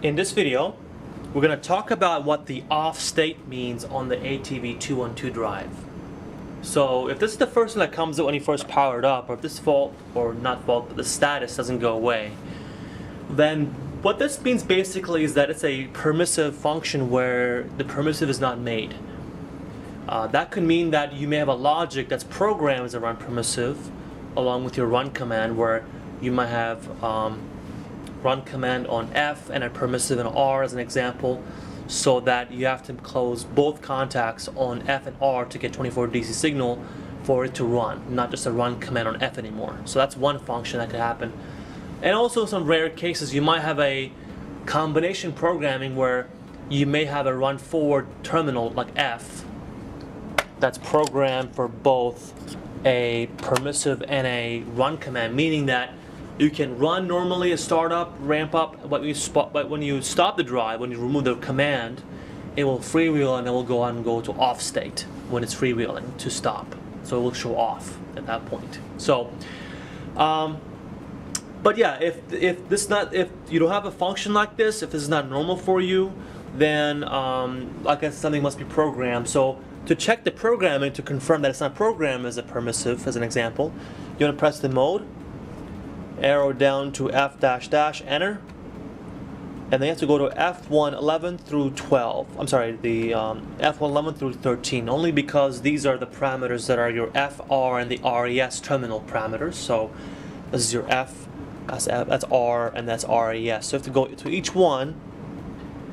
In this video, we're going to talk about what the off state means on the ATV212 drive. So if this is the first thing that comes up when you first power it up, or if this fault, or not fault, but the status doesn't go away, then what this means basically is that it's a permissive function where the permissive is not made. That could mean that you may have a logic that's programmed as a run permissive along with your run command, where you might have run command on F and a permissive in R as an example, so that you have to close both contacts on F and R to get 24 DC signal for it to run, not just a run command on F anymore. So that's one function that could happen. And also in some rare cases you might have a combination programming where you may have a run forward terminal like F that's programmed for both a permissive and a run command, meaning that you can run normally a startup, ramp up, but when you stop the drive, when you remove the command, it will freewheel and it will go on and go to off state when it's freewheeling to stop. So it will show off at that point. So, but yeah, if you don't have a function like this, if this is not normal for you, then like I said, something must be programmed. So to check the programming to confirm that it's not programmed as a permissive, as an example, you want to press the mode, arrow down to F dash dash, enter, and then you have to go to F111 through 12. I'm sorry, the F111 through 13, only because these are the parameters that are your FR and the RES terminal parameters. So this is your F, that's R, and that's RES. So you have to go to each one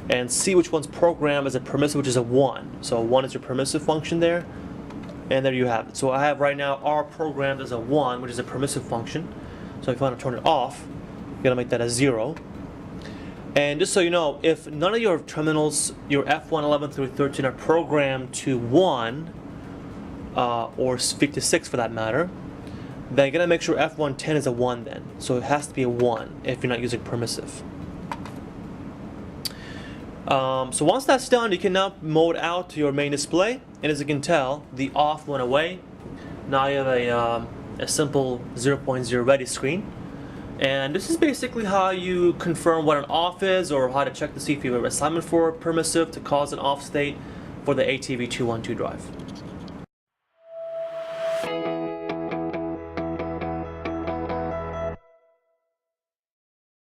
and see which one's programmed as a permissive, which is a 1. So 1 is your permissive function there, and there you have it. So I have right now R programmed as a 1, which is a permissive function. So if you want to turn it off, you gotta make that a 0. And just so you know, if none of your terminals, your F111 through 13, are programmed to 1, or 56 for that matter, then you gotta make sure F110 is a 1 then. So it has to be a 1 if you're not using permissive. So once that's done, you can now mode out to your main display, and as you can tell, the off went away. Now you have a simple 0.0 ready screen, and this is basically how you confirm what an off is, or how to check to see if you have an assignment for permissive to cause an off state for the ATV212 drive.